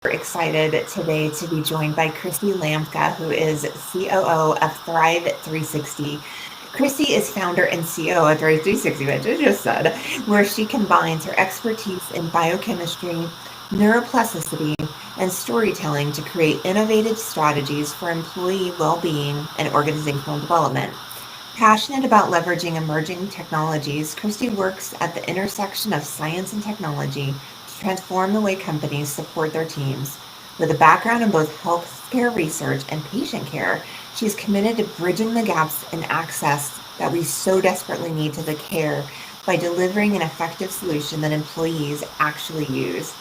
excited today to be joined by Christy Lamka, who is COO of Thrive 360. Christy is founder and CEO of Thrive 360, which I just said, where she combines her expertise in biochemistry, neuroplasticity, and storytelling to create innovative strategies for employee well-being and organizational development. Passionate about leveraging emerging technologies, Christy works at the intersection of science and technology to transform the way companies support their teams. With a background in both healthcare research and patient care, she is committed to bridging the gaps in access that we so desperately need to the care by delivering an effective solution that employees actually use.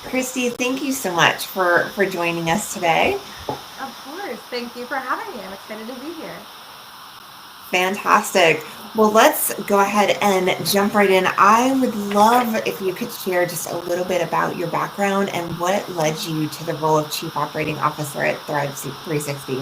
Christy, thank you so much for joining us today. Of course. Thank you for having me. I'm excited to be here. Fantastic. Well, let's go ahead and jump right in. I would love if you could share just a little bit about your background and what led you to the role of Chief Operating Officer at Thrive 360.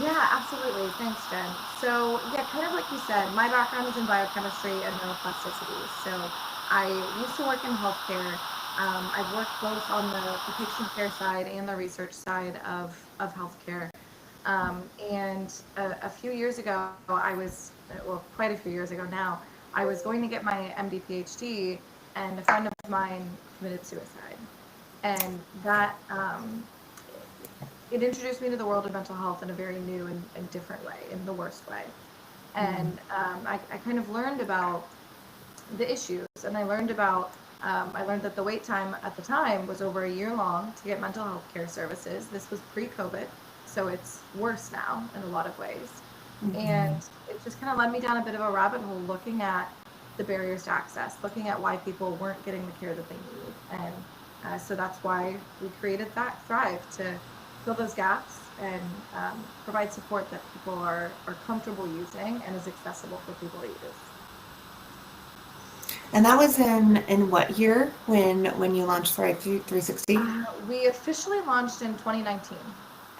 Yeah, absolutely. Thanks, Jen. So, yeah, kind of like you said, my background is in biochemistry and neuroplasticity. So, I used to work in healthcare. I've worked both on the patient care side and the research side of healthcare. And a few years ago, well, quite a few years ago now, I was going to get my MD PhD, and a friend of mine committed suicide. And that it introduced me to the world of mental health in a very new and different way, in the worst way. And I kind of learned about the issues, and I learned that the wait time at the time was over a year long to get mental health care services. This was pre-COVID, so it's worse now in a lot of ways. Mm-hmm. And it just kind of led me down a bit of a rabbit hole looking at the barriers to access, looking at why people weren't getting the care that they need. And so that's why we created that Thrive to fill those gaps and provide support that people are comfortable using and is accessible for people to use. And that was in what year when you launched Thrive 360? We officially launched in 2019.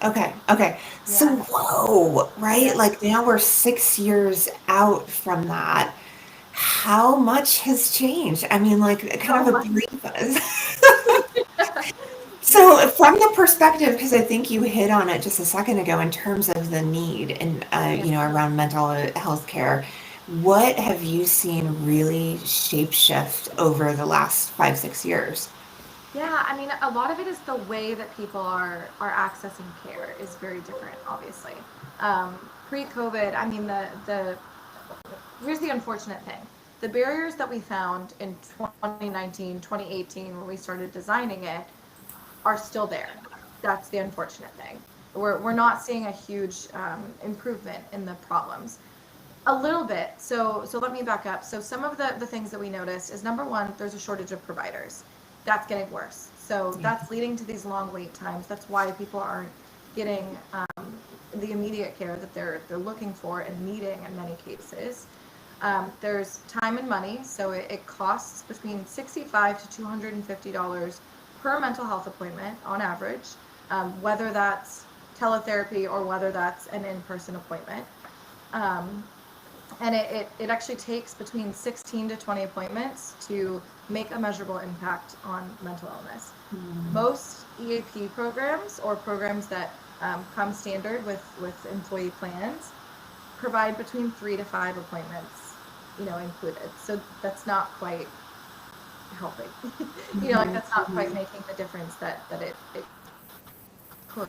Okay, okay. So, Yeah. whoa, right? Yeah. Like now we're 6 years out from that. How much has changed? I mean, like So kind of a much. brief. Yeah. So, from the perspective, because I think you hit on it just a second ago in terms of the need and Yeah. around mental health care, what have you seen really shape shift over the last 5, 6 years? Yeah, I mean, a lot of it is the way that people are accessing care is very different, obviously. Pre-COVID, I mean, the here's the unfortunate thing. The barriers that we found in 2019, 2018, when we started designing it, are still there. That's the unfortunate thing. We're not seeing a huge improvement in the problems. A little bit. So let me back up. So some of the things that we noticed is number one, there's a shortage of providers. That's getting worse. So Yeah. that's leading to these long wait times. That's why people aren't getting the immediate care that they're looking for and needing in many cases. There's time and money, so it costs between $65 to $250 per mental health appointment on average, whether that's teletherapy or whether that's an in-person appointment. Um, and it actually takes between 16 to 20 appointments to make a measurable impact on mental illness. Mm. Most EAP programs or programs that come standard with employee plans provide between 3 to 5 appointments, included. So that's not quite helping. Like Mhm, that's not quite mhm. making the difference that it could.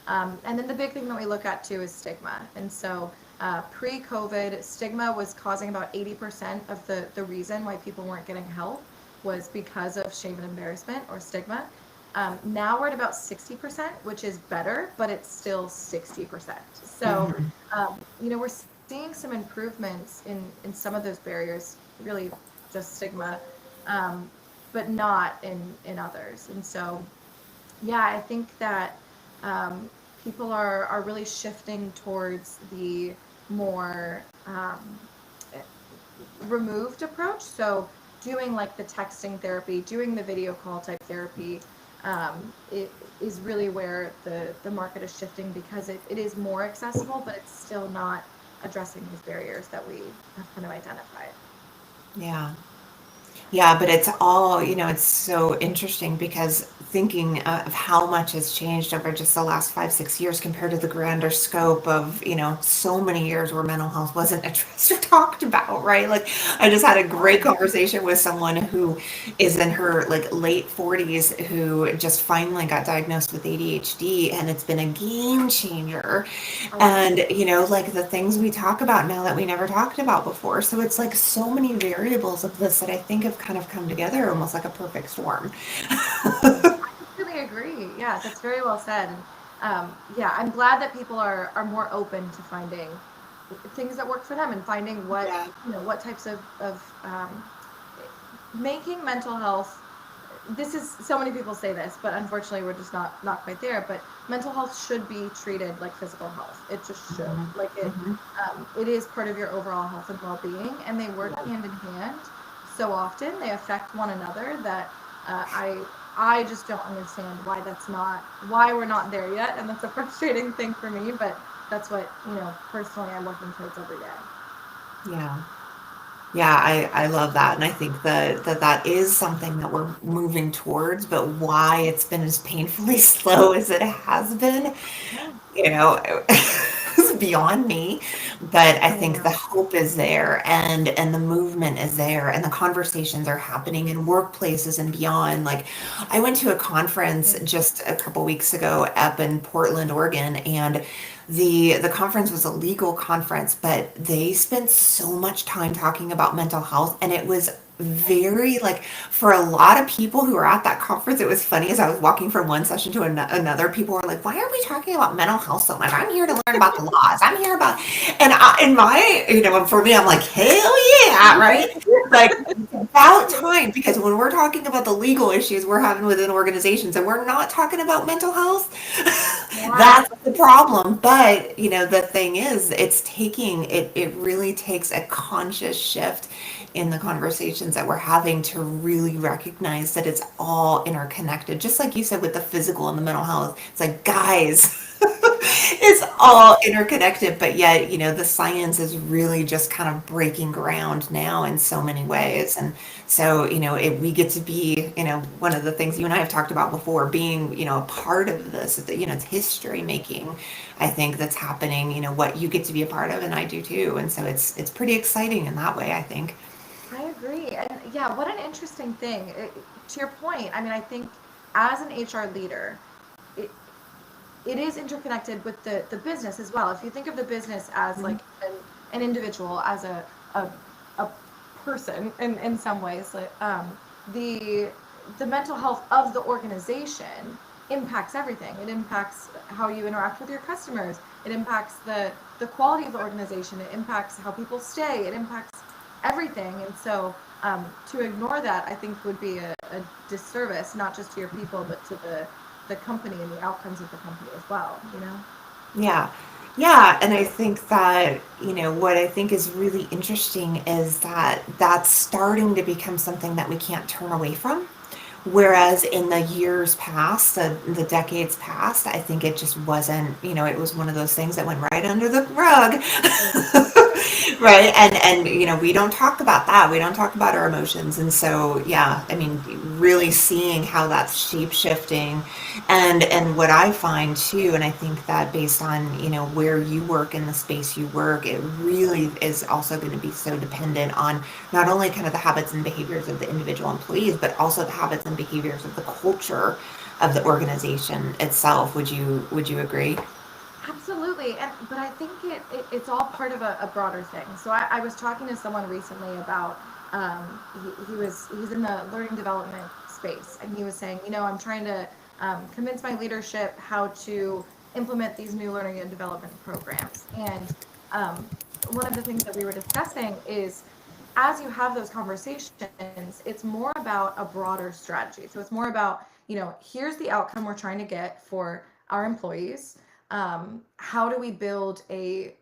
And then the big thing that we look at too is stigma. And so pre-COVID, stigma was causing about 80% of the reason why people weren't getting help was because of shame and embarrassment or stigma. Now we're at about 60%, which is better, but it's still 60%. So, Mhm. we're seeing some improvements in some of those barriers, really just stigma, um, but not in others. And so, yeah, I think that um, people are really shifting towards the more removed approach. So doing like the texting therapy, doing the video call type therapy, it is really where the market is shifting because it is more accessible, but it's still not addressing these barriers that we have kind of identified. Yeah. Yeah, but it's all, it's so interesting because thinking of how much has changed over just the last 5, 6 years compared to the grander scope of, so many years where mental health wasn't addressed or talked about, right? Like, I just had a great conversation with someone who is in her like late 40s who just finally got diagnosed with ADHD, and it's been a game changer. Oh, And, like the things we talk about now that we never talked about before. So it's like so many variables of this that I think have kind of come together almost like a perfect storm. I completely agree. Yeah, that's very well said. And yeah, I'm glad that people are more open to finding things that work for them and finding Yeah. what types of making mental health. This is so many people say this, but unfortunately we're just not quite there. But mental health should be treated like physical health. It just should. Mhm. Like Mhm. it is part of your overall health and well-being, and they work Yeah. hand in hand. So often they affect one another that I just don't understand why we're not there yet, and that's a frustrating thing for me. But that's what personally I'm working towards every day. Yeah. Yeah, I love that. And I think that is something that we're moving towards, but why it's been as painfully slow as it has been, Yeah, you know, is beyond me. But I I think the know. hope is there, and the movement is there, and the conversations are happening in workplaces and beyond. Like, I went to a conference just a couple weeks ago up in Portland, Oregon, and the conference was a legal conference, but they spent so much time talking about mental health, and it was very like, for a lot of people who were at that conference, it was funny as I was walking from one session to another. People were like, "Why are we talking about mental health so much? I'm here to learn about the laws. I'm here about," and in my, for me, I'm like, hell yeah, right? Like, it's about time, because when we're talking about the legal issues we're having within organizations and we're not talking about mental health, Yeah. that's the problem. But, the thing is, it really takes a conscious shift in the conversations that we're having to really recognize that it's all interconnected. Just like you said with the physical and the mental health, it's like, guys, it's all interconnected, but yet, the science is really just kind of breaking ground now in so many ways. And so, we get to be, one of the things you and I have talked about before, being, a part of this, it's history making, I think, that's happening, what you get to be a part of, and I do too. And so it's pretty exciting in that way, I think. I agree. And yeah, what an interesting thing. To your point, I mean, I think as an HR leader, it, it is interconnected with the business as well. If you think of the business as Mhm. like an individual, as a, a person in some ways, like, the the mental health of the organization impacts everything. It impacts how you interact with your customers. It impacts the quality of the organization. It impacts how people stay. It impacts everything. And so to ignore that, I think would be a disservice, not just to your people, but to the company and the outcomes of the company as well, you know? Yeah. Yeah, and I think that, what I think is really interesting is that that's starting to become something that we can't turn away from. Whereas in the years past, the decades past, I think it just wasn't, it was one of those things that went right under the rug. Right. And we don't talk about that. We don't talk about our emotions. And so, yeah, I mean, really seeing how that's shape shifting, and what I find too, and I think that based on, where you work in the space you work, it really is also going to be so dependent on not only kind of the habits and behaviors of the individual employees, but also the habits and behaviors of the culture of the organization itself. Would you agree? Absolutely, and but I think it's all part of a broader thing. So I was talking to someone recently about he's in the learning development space, and he was saying, I'm trying to convince my leadership how to implement these new learning and development programs. And um, one of the things that we were discussing is as you have those conversations, it's more about a broader strategy. So it's more about, here's the outcome we're trying to get for our employees. How do we build a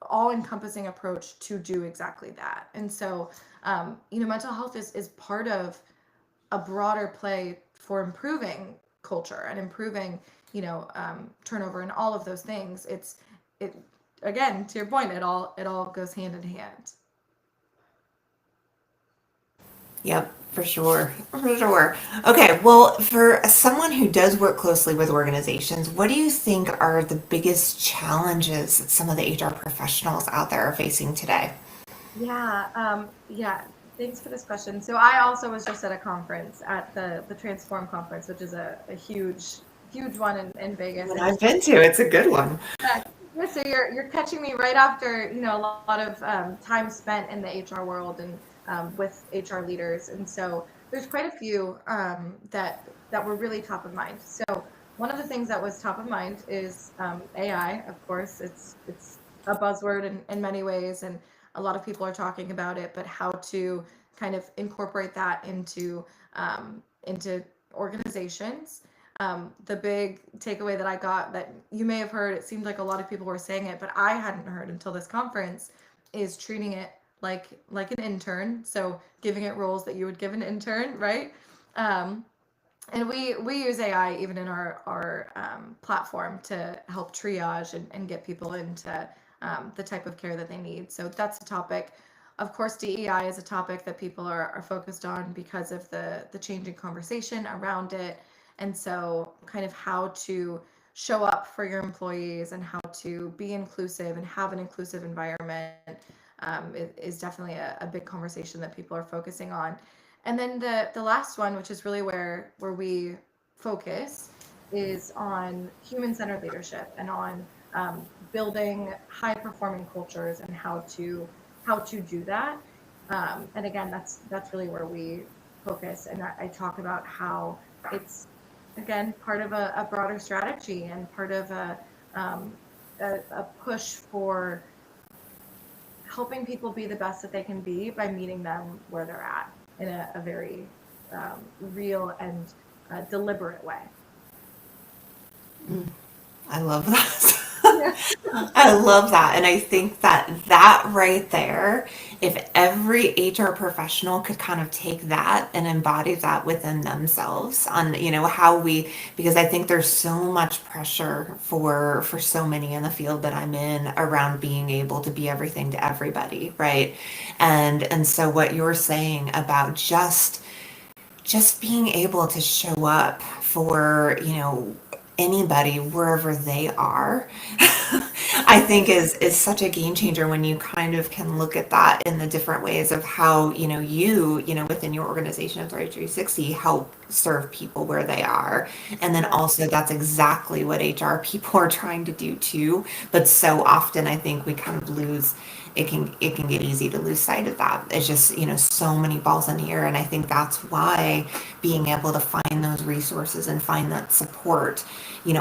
all-encompassing approach to do exactly that? And so, mental health is part of a broader play for improving culture and improving, turnover and all of those things. It again, to your point, it all goes hand in hand. Yep. For sure, for sure. Okay, well, for someone who does work closely with organizations, what do you think are the biggest challenges that some of the HR professionals out there are facing today? Yeah. Thanks for this question. So I also was just at a conference at the Transform conference, which is a huge one in Vegas. What And I've been to, it's a good one. yeah, yeah, so you're catching me right after, a lot of time spent in the HR world and with HR leaders, and so there's quite a few that were really top of mind. So one of the things that was top of mind is AI. Of course, it's a buzzword in many ways, and a lot of people are talking about it. But how to kind of incorporate that into organizations. The big takeaway that I got that you may have heard, it seemed like a lot of people were saying it, but I hadn't heard until this conference, is treating it like an intern. So giving it roles that you would give an intern, right? Um, and we use AI even in our platform to help triage and get people into the type of care that they need. So that's a topic. Of course, DEI is a topic that people are focused on because of the changing conversation around it. And so, kind of how to show up for your employees and how to be inclusive and have an inclusive environment is definitely a big conversation that people are focusing on. And then the last one, which is really where we focus, is on human centered leadership and on building high performing cultures and how to do that. And again, that's really where we focus. And I talk about how it's again part of a broader strategy and part of a push for helping people be the best that they can be by meeting them where they're at in a very real and deliberate way. I love that. Yeah. I love that. And I think that that right there, if every HR professional could kind of take that and embody that within themselves on, how we, because I think there's so much pressure for so many in the field that I'm in around being able to be everything to everybody, right? And so what you're saying about just being able to show up for, anybody wherever they are, I think is such a game changer when you kind of can look at that in the different ways of how, within your organization of Thrive 360 help serve people where they are. And then Yeah. also that's exactly what HR people are trying to do too. But so often I think we kind of lose it can get easy to lose sight of that. It's just, so many balls in the air. And I think that's why being able to find those resources and find that support,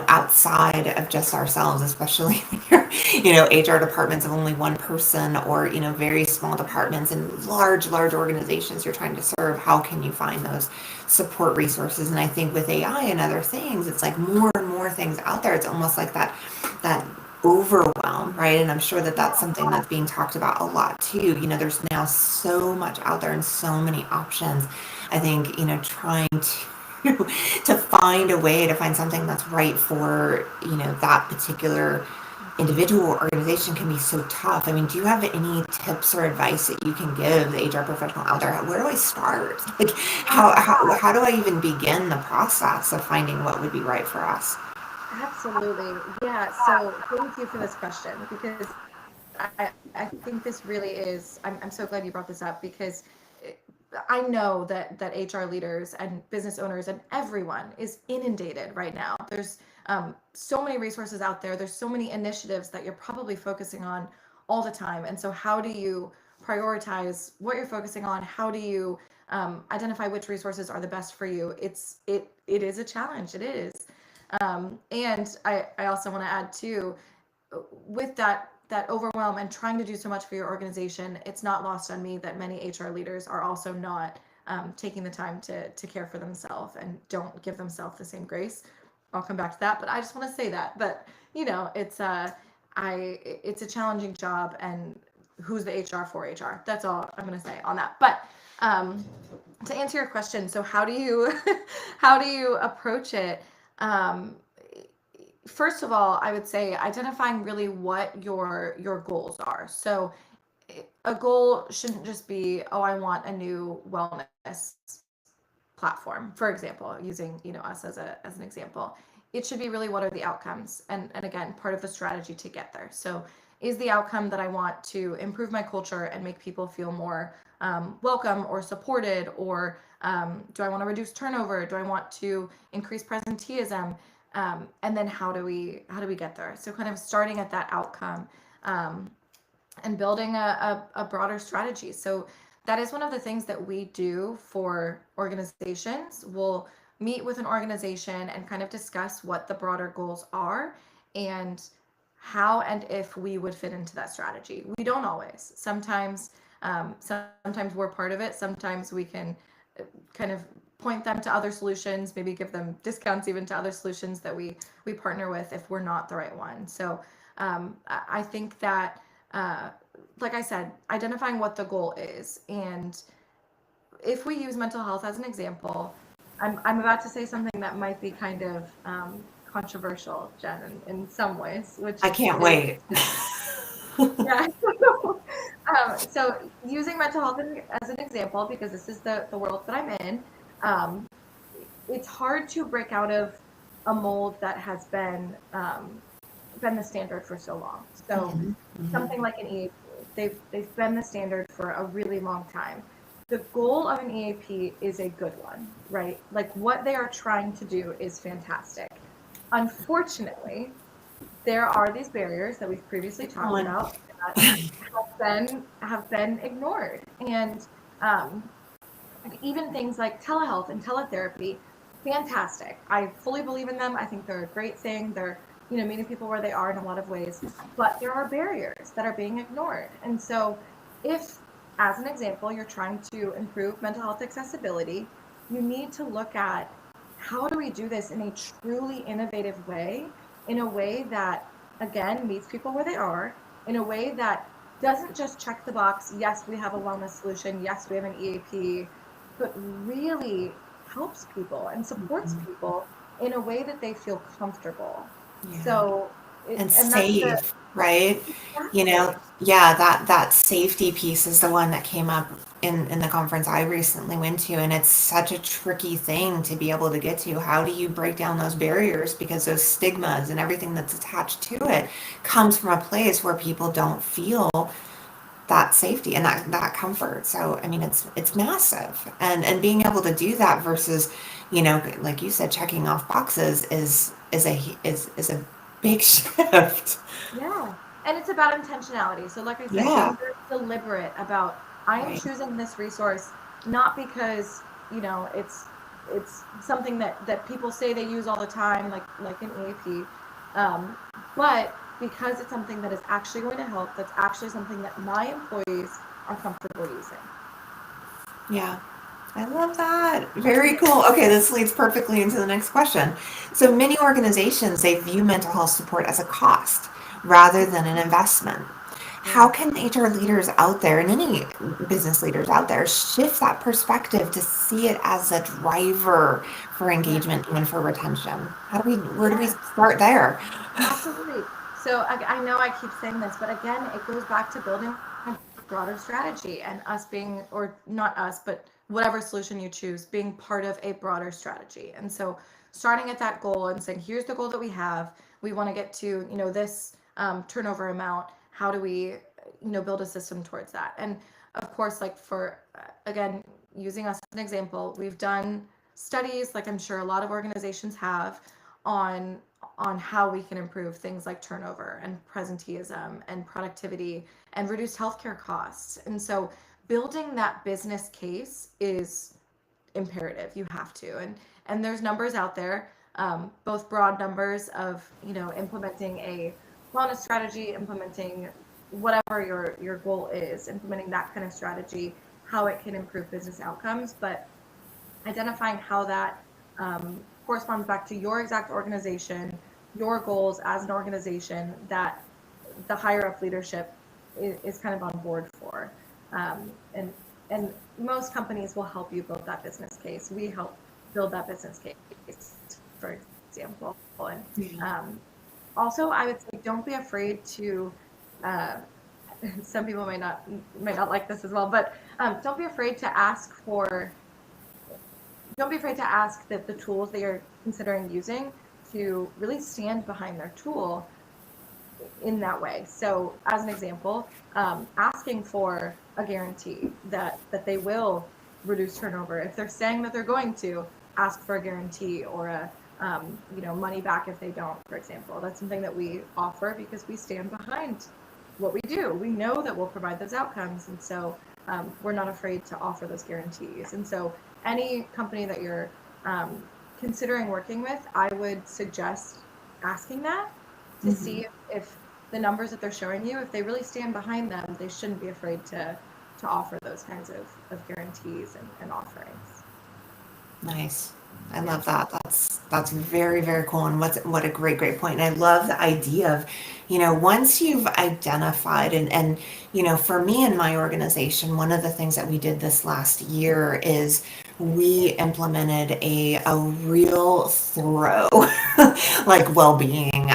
outside of just ourselves, especially when you're, HR departments of only one person or, very small departments and large organizations you're trying to serve, how can you find those support resources? And I think with AI and other things, it's like more and more things out there. It's almost like that overwhelm, right? And I'm sure that that's something that's being talked about a lot too. There's now so much out there and so many options. I think, trying to to find a way to find something that's right for, that particular individual or organization can be so tough. I mean, do you have any tips or advice that you can give the HR professional out there? Where do I start? Like, how do I even begin the process of finding what would be right for us? Absolutely. Yeah. So thank you for this question because I think this really is, I'm so glad you brought this up because I know that HR leaders and business owners and everyone is inundated right now. There's so many resources out there. There's so many initiatives that you're probably focusing on all the time. And so, how do you prioritize what you're focusing on? How do you identify which resources are the best for you? It is a challenge. It is. And I also want to add too, with that overwhelm and trying to do so much for your organization, it's not lost on me that many HR leaders are also not taking the time to care for themselves and don't give themselves the same grace. I'll come back to that, but I just want to say that. But it's a challenging job, and who's the HR for HR? That's all I'm going to say on that. But to answer your question, so how do you how do you approach it? Um, First of all, I would say identifying really what your goals are. So a goal shouldn't just be, oh, I want a new wellness platform, for example, using, us as an example, it should be really, what are the outcomes? And again, part of the strategy to get there. So is the outcome that I want to improve my culture and make people feel more welcome or supported, or do I want to reduce turnover? Do I want to increase presenteeism? And then how do we get there? So kind of starting at that outcome, and building a broader strategy. So that is one of the things that we do for organizations. We'll meet with an organization and kind of discuss what the broader goals are and how and if we would fit into that strategy. We don't always. Sometimes we're part of it. Sometimes we can kind of point them to other solutions, maybe give them discounts even to other solutions that we partner with if we're not the right one. So I think that, like I said, identifying what the goal is. And if we use mental health as an example, I'm about to say something that might be kind of controversial, Jen, in some ways, which I can't wait. yeah. So using mental health as an example, because this is the world that I'm in, it's hard to break out of a mold that has been the standard for so long. So something like an EAP, they've been the standard for a really long time. The goal of an EAP is a good one, right? Like what they are trying to do is fantastic. Unfortunately, there are these barriers that we've previously talked about that have been ignored, and even things like telehealth and teletherapy, fantastic. I fully believe in them. I think they're a great thing. They're meeting people where they are in a lot of ways, but there are barriers that are being ignored. And so, if, as an example, you're trying to improve mental health accessibility, you need to look at how do we do this in a truly innovative way, in a way that, again, meets people where they are, in a way that doesn't just check the box, yes, we have a wellness solution, yes, we have an EAP, but really helps people and supports people in a way that they feel comfortable. Yeah. So and safe, right? Exactly. That safety piece is the one that came up in the conference I recently went to, and it's such a tricky thing to be able to get to. How do you break down those barriers, because those stigmas and everything that's attached to it comes from a place where people don't feel that safety and that comfort. So I mean, it's massive, and being able to do that versus, like you said, checking off boxes is a big shift. Yeah. And it's about intentionality. So like I said, Yeah. being very deliberate about, I am Right. choosing this resource not because, it's something that people say they use all the time, like an EAP, but because it's something that is actually going to help, that's actually something that my employees are comfortable using. Yeah. I love that. Very cool. Okay, this leads perfectly into the next question. So many organizations, they view mental health support as a cost rather than an investment. How can HR leaders out there, and any business leaders out there, shift that perspective to see it as a driver for engagement and for retention? Where do we Yeah. start there? Absolutely. So I know I keep saying this, but again, it goes back to building a broader strategy and us being, or not us, but whatever solution you choose, being part of a broader strategy. And so starting at that goal and saying, here's the goal that we have. We want to get to, this turnover amount. How do we, build a system towards that? And of course, like for, again, using us as an example, we've done studies, like I'm sure a lot of organizations have, on how we can improve things like turnover and presenteeism and productivity and reduce healthcare costs. And so building that business case is imperative. You have to. And there's numbers out there, both broad numbers of, implementing a wellness strategy, implementing whatever your goal is, implementing that kind of strategy, how it can improve business outcomes, but identifying how that corresponds back to your exact organization, your goals as an organization that the higher up leadership is kind of on board for. And most companies will help you build that business case. We help build that business case, for example. And also, I would say don't be afraid to. Uh, some people might not like this as well, but don't be afraid to ask for don't be afraid to ask that the tools that you're considering using to really stand behind their tool in that way. So as an example, asking for a guarantee that they will reduce turnover. If they're saying that they're going to, ask for a guarantee or a money back if they don't, for example. That's something that we offer because we stand behind what we do. We know that we'll provide those outcomes, and so we're not afraid to offer those guarantees. And so any company that you're considering working with, I would suggest asking that to see if the numbers that they're showing you, if they really stand behind them, they shouldn't be afraid to offer those kinds of guarantees and offerings. Nice. I love that. That's very, very cool. And what a great point. And I love the idea of, once you've identified and for me and my organization, one of the things that we did this last year is we implemented a real thorough like well-being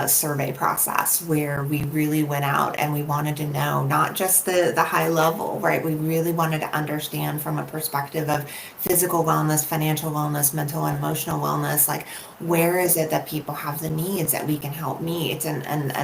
survey process where we really went out and we wanted to know not just the high level, right? We really wanted to understand from a perspective of physical wellness, financial wellness, mental and emotional wellness, like where is it that people have the needs that we can help meet, and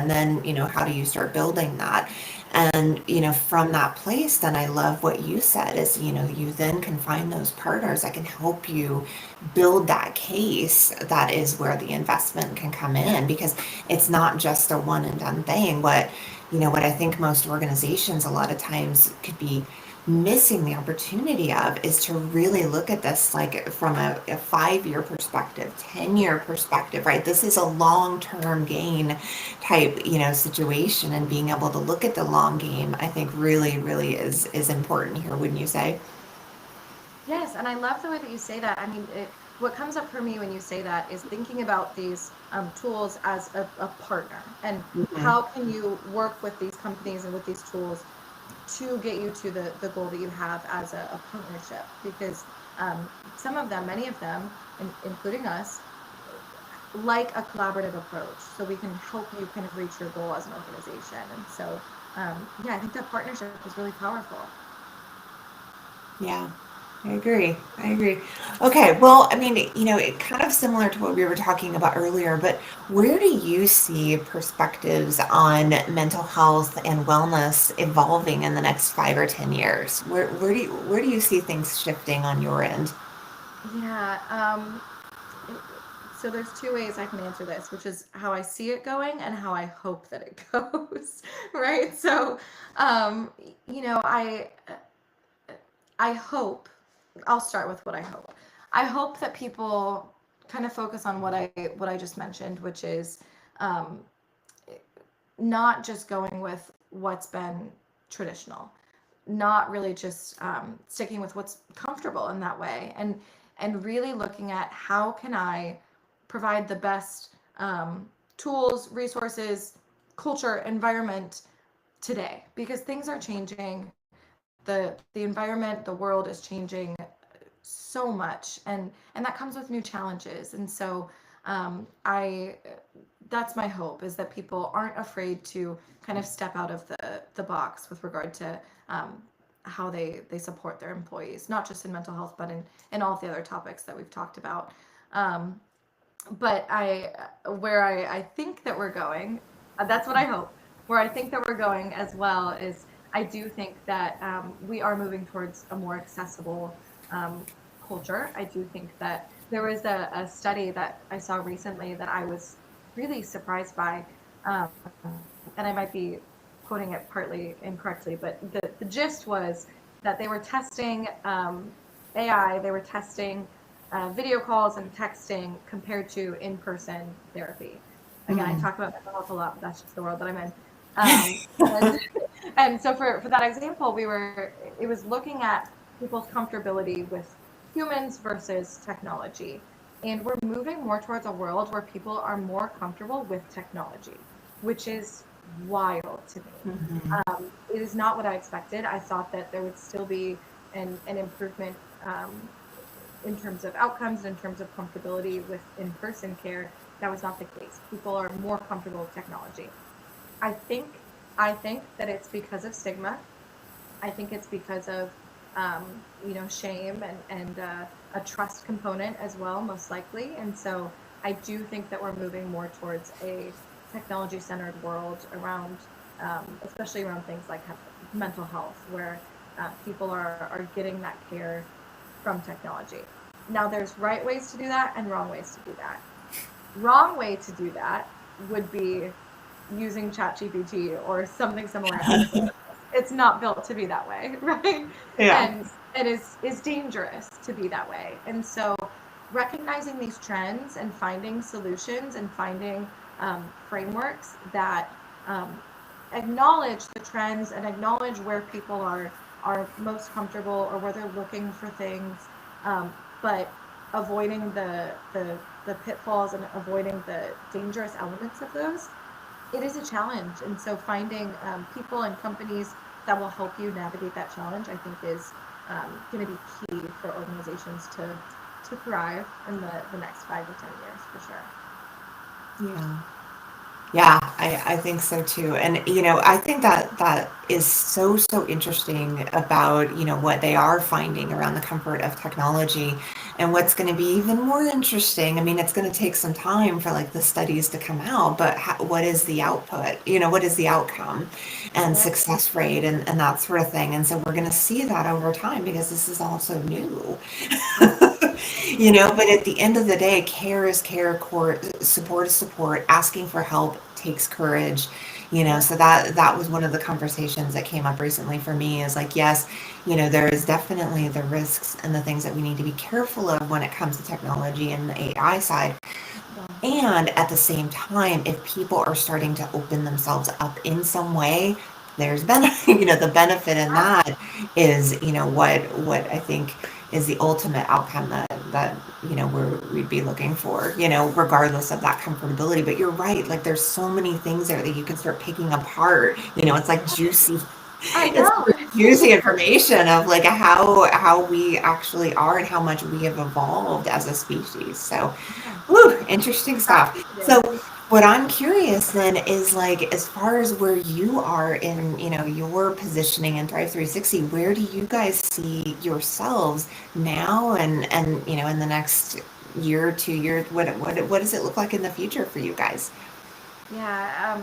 then how do you start building that? And from that place, then I love what you said is you then can find those partners that can help you build that case. That is where the investment can come in, because it's not just a one and done thing. What I think most organizations a lot of times could be missing the opportunity of is to really look at this like from a 5-year perspective, 10-year perspective, right? This is a long-term gain type, situation, and being able to look at the long game, I think really, really is important here, wouldn't you say? Yes, and I love the way that you say that. I mean, what comes up for me when you say that is thinking about these tools as a partner, and Mhm. how can you work with these companies and with these tools to get you to the goal that you have as a partnership. Because some of them, many of them, including us, like a collaborative approach, so we can help you kind of reach your goal as an organization. And so, yeah, I think that partnership is really powerful. Yeah, I agree. I agree. Okay, well, I mean, it kind of similar to what we were talking about earlier, but where do you see perspectives on mental health and wellness evolving in the next 5 or 10 years? Where do you see things shifting on your end? Yeah. So there's two ways I can answer this, which is how I see it going and how I hope that it goes, right? So, um, you know, I hope, I'll start with what I hope. I hope that people kind of focus on what I just mentioned, which is um, not just going with what's been traditional, not really just sticking with what's comfortable in that way, and really looking at how can I provide the best tools, resources, culture, environment today, because things are changing. The environment, the world is changing so much, and that comes with new challenges. And so I that's my hope, is that people aren't afraid to kind of step out of the box with regard to how they support their employees, not just in mental health, but in all of the other topics that we've talked about. Um, but where I think that we're going, that's what I hope. Where I think that we're going as well is, I do think that we are moving towards a more accessible um, culture. I do think that there was a study that I saw recently that I was really surprised by, um, and I might be quoting it partly incorrectly, but the gist was that they were testing AI, they were testing video calls and texting compared to in-person therapy. Again, I Mm. talk about mental health a lot, but that's just the world that I'm in. And, and so for that example, it was looking at people's comfortability with humans versus technology. And we're moving more towards a world where people are more comfortable with technology, which is wild to me. Mhm. It is not what I expected. I thought that there would still be an improvement in terms of outcomes, in terms of comfortability with in-person care. That was not the case. People are more comfortable with technology. I think I think that it's because of stigma. I think it's because of shame and a trust component as well, most likely. And so I do think that we're moving more towards a technology centered world around, especially around things like mental health, where people are getting that care from technology. Now, there's right ways to do that and wrong ways to do that. Wrong way to do that would be using ChatGPT or something similar as a therapist. It's not built to be that way, right? Yeah. And it is dangerous to be that way. And so recognizing these trends and finding solutions and finding frameworks that acknowledge the trends and acknowledge where people are most comfortable or where they're looking for things, but avoiding the pitfalls and avoiding the dangerous elements of those, it is a challenge. And so finding people and companies that will help you navigate that challenge, I think, is going to be key for organizations to thrive in the next 5 to 10 years for sure. Yeah. Yeah, I think so too. And, I think that that is so, so interesting about, what they are finding around the comfort of technology. And what's going to be even more interesting, I mean, it's going to take some time for like the studies to come out, but what is the output? What is the outcome and Yep. success rate and that sort of thing. And so we're going to see that over time because this is also new. Yep. But at the end of the day, care is care, support is support, asking for help takes courage. Yep. So that was one of the conversations that came up recently for me is like, yes, there is definitely the risks and the things that we need to be careful of when it comes to technology and the AI side. Yeah. And at the same time, if people are starting to open themselves up in some way, there's the benefit in Yeah. that is, what I think is the ultimate outcome that we'd be looking for, regardless of that comfortability. But you're right, like there's so many things there that you can start picking apart. It's like juicy, I it's know. juicy information of like how we actually are and how much we have evolved as a species. So Yeah, whew, interesting stuff. So absolutely. what I'm curious then is like as far as where you are in, your positioning in Thrive 360, where do you guys see yourselves now and in the next year or 2 years? What does it look like in the future for you guys? Yeah.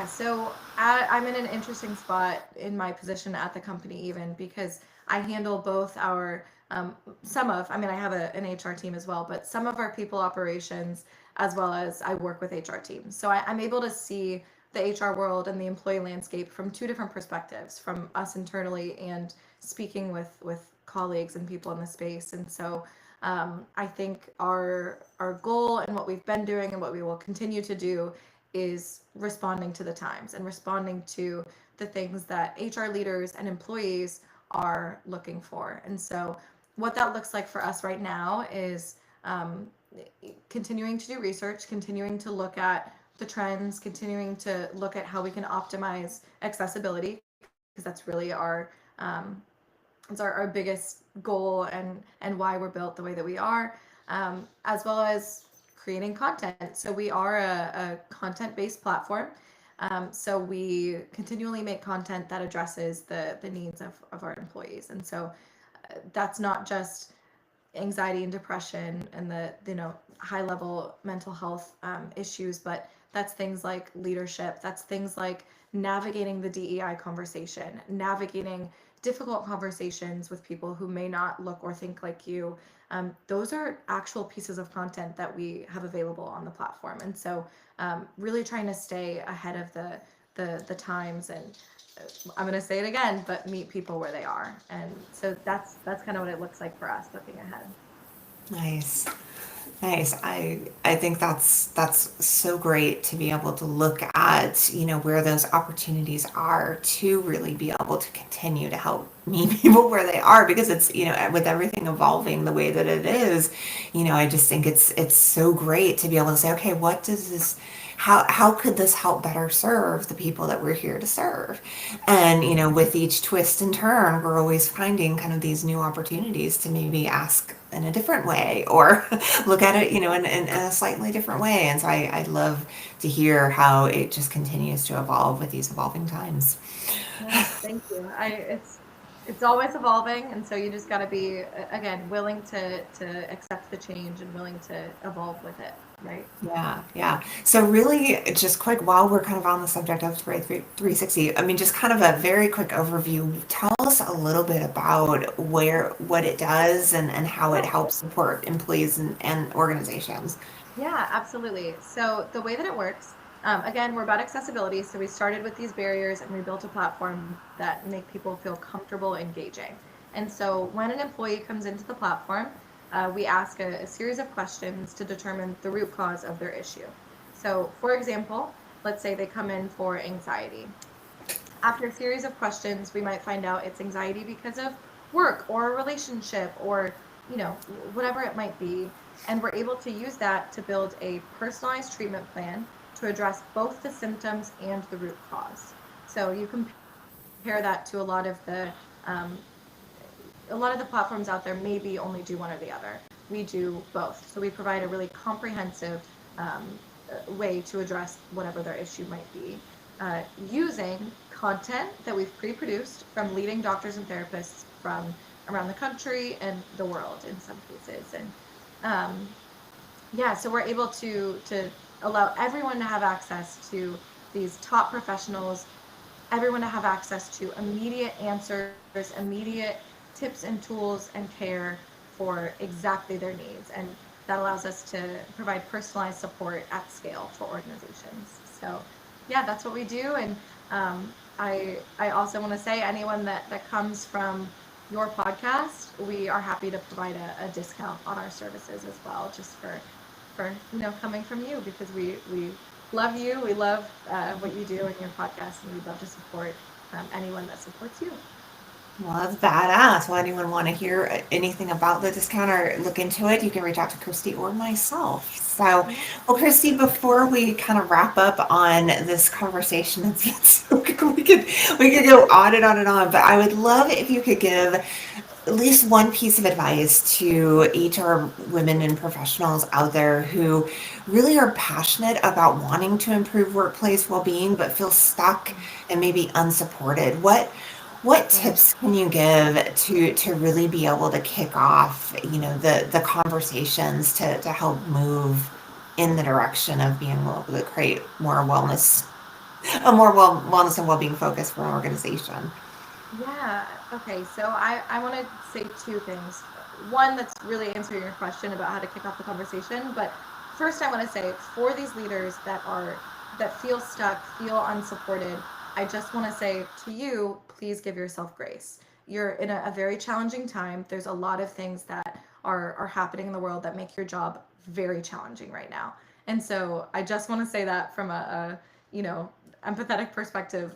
So I'm in an interesting spot in my position at the company, even because I handle both our I mean, I have an HR team as well, but some of our people operations, as well as I work with HR teams. So I'm able to see the HR world and the employee landscape from two different perspectives, from us internally and speaking with colleagues and people in the space. And so I think our goal and what we've been doing and what we will continue to do is responding to the times and responding to the things that HR leaders and employees are looking for. And so, what that looks like for us right now is um, continuing to do research, continuing to look at the trends, continuing to look at how we can optimize accessibility, because that's really it's our biggest goal and why we're built the way that we are, as well as creating content. So we are a content based platform. So we continually make content that addresses the needs of our employees. And so that's not just anxiety and depression and the high level mental health issues, but that's things like leadership. That's things like navigating the DEI conversation, navigating difficult conversations with people who may not look or think like you. Those are actual pieces of content that we have available on the platform, and so really trying to stay ahead of the times and I'm going to say it again, but meet people where they are. And so that's kind of what it looks like for us looking ahead. Nice. Nice. I think that's so great to be able to look at, where those opportunities are to really be able to continue to help meet people where they are because it's, with everything evolving the way that it is, I just think it's so great to be able to say, okay, what does this how could this help better serve the people that we're here to serve? And, with each twist and turn, we're always finding kind of these new opportunities to maybe ask in a different way or look at it, in a slightly different way. And so I love to hear how it just continues to evolve with these evolving times. Yeah, thank you. I it's It's always evolving, and so you just got to be again willing to accept the change and willing to evolve with it, right? Yeah, yeah. So really, just quick, while we're kind of on the subject of Thread 360, I mean, just kind of a very quick overview. Tell us a little bit about what it does and how it Yeah. helps support employees and organizations. Yeah, absolutely. So the way that it works, again, we're about accessibility. So we started with these barriers and we built a platform that make people feel comfortable engaging. And so when an employee comes into the platform, we ask a series of questions to determine the root cause of their issue. So, for example, let's say they come in for anxiety. After a series of questions, we might find out it's anxiety because of work or a relationship or, whatever it might be. And we're able to use that to build a personalized treatment plan to address both the symptoms and the root cause. So you compare that to um, a lot of the platforms out there maybe only do one or the other. We do both. So we provide a really comprehensive way to address whatever their issue might be, using content that we've pre-produced from leading doctors and therapists from around the country and the world in some cases. And um, yeah, so we're able to allow everyone to have access to these top professionals, everyone to have access to immediate answers, immediate tips and tools and care for exactly their needs. And that allows us to provide personalized support at scale for organizations. So, yeah, that's what we do. And I also want to say anyone that comes from your podcast, we are happy to provide a discount on our services as well, just for coming from you because we love you. We love what you do in your podcast, and we'd love to support anyone that supports you. Well, that's badass. Well, anyone want to hear anything about the discount or look into it, you can reach out to Christy or myself. So, Yeah. well, Christy, before we kind of wrap up on this conversation, it's been so good. We could go on and on and on, but I would love if you could give at least one piece of advice to HR women and professionals out there who really are passionate about wanting to improve workplace well-being but feel stuck and maybe unsupported. What Yeah. tips can you give to really be able to kick off, the conversations to help move in the direction of being able to create more wellness, a more wellness and well-being focus for an organization? Yeah. Okay. So I want to say two things. One that's really answering your question about how to kick off the conversation. But first, I want to say for these leaders that feel stuck, feel unsupported, I just want to say to you, please give yourself grace. You're in a very challenging time. There's a lot of things that are happening in the world that make your job very challenging right now. And so I just want to say that from a empathetic perspective,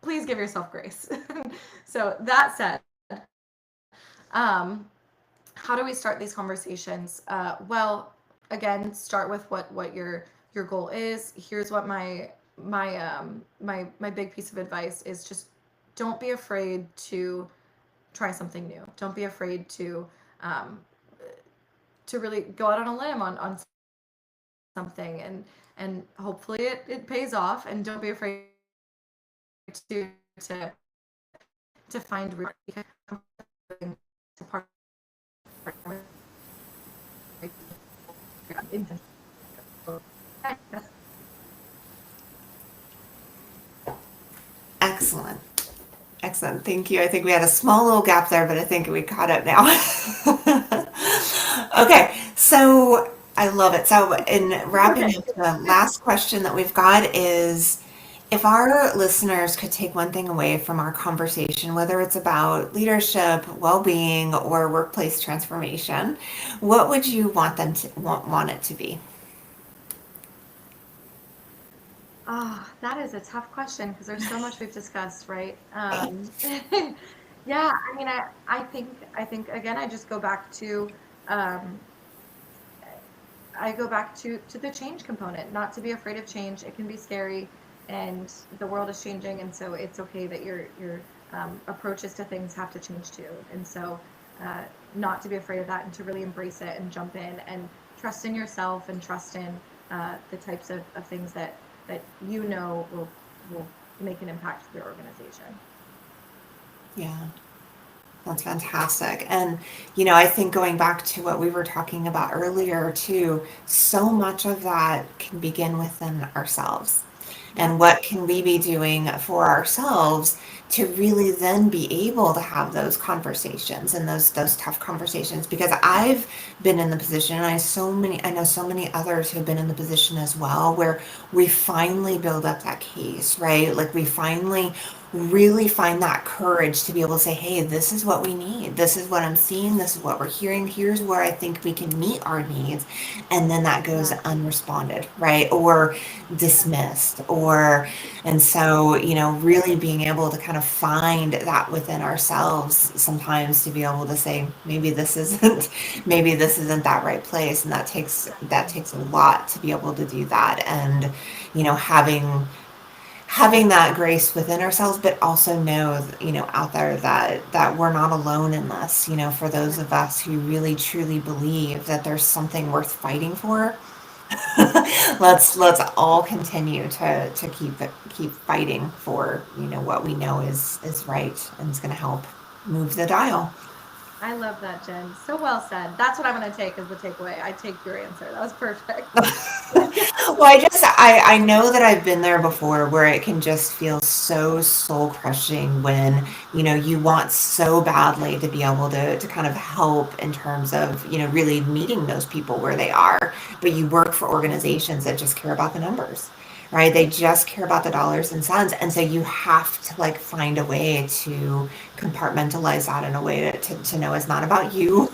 please give yourself grace. So that said, um, how do we start these conversations? Well, again, start with what your goal is. Here's what my big piece of advice is: just don't be afraid to try something new. Don't be afraid um, to really go out on a limb on something, and hopefully it pays off. And don't be afraid to find real because to partner with Excellent. Excellent. Thank you. I think we had a small little gap there, but I think we caught up now. Okay. So I love it. So, in wrapping up, the last question that we've got is if our listeners could take one thing away from our conversation, whether it's about leadership, well being, or workplace transformation, what would you want them to want it to be? Oh, that is a tough question because there's so much we've discussed, right? Yeah, I mean, I think again, I just go back to, um, I go back to the change component, not to be afraid of change. It can be scary, and the world is changing, and so it's okay that your approaches to things have to change too. And so, uh, not to be afraid of that, and to really embrace it and jump in and trust in yourself and trust in the types of things that will make an impact to your organization. Yeah. That's fantastic. And, I think going back to what we were talking about earlier, too, so much of that can begin within ourselves. Yep. And what can we be doing for ourselves to really then be able to have those conversations and those tough conversations? Because I've been in the position, and I know so many others who've been in the position as well, where we finally build up that case, right? Like we finally really find that courage to be able to say, hey, this is what we need. This is what I'm seeing. This is what we're hearing. Here's where I think we can meet our needs. And then that goes Exactly. unresponded, right? Or dismissed. And so, really being able to kind of find that within ourselves sometimes to be able to say, maybe this isn't that right place. And that takes a lot to be able to do that. And, having that grace within ourselves, but also know, out there that we're not alone in this. For those of us who really truly believe that there's something worth fighting for, let's all continue to keep fighting for what we know is right and is going to help move the dial. I love that, Jen. So well said. That's what I'm going to take as the takeaway. I take your answer. That was perfect. Well, I know that I've been there before where it can just feel so soul crushing when, you want so badly to be able to kind of help in terms of, really meeting those people where they are, but you work for organizations that just care about the numbers, right? They just care about the dollars and cents. And so you have to like find a way to compartmentalize that in a way to know it's not about you.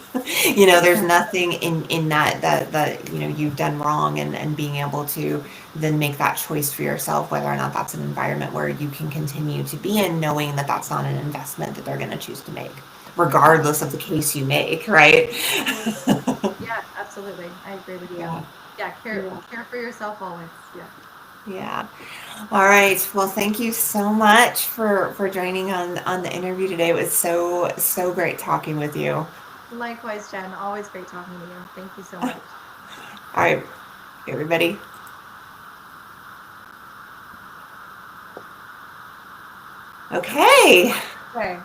There's nothing in that you've done wrong, and being able to then make that choice for yourself whether or not that's an environment where you can continue to be in, knowing that that's not an investment that they're going to choose to make regardless of the case you make, right? Yeah, absolutely. I agree with you. Yeah. Yeah, care Yeah. care for yourself always. Yeah. Yeah. All right. Well, thank you so much for joining on the interview today. It was so great talking with you. All Likewise, Jen. Always great talking to you. Thank you so much. right, everybody. Okay. Okay.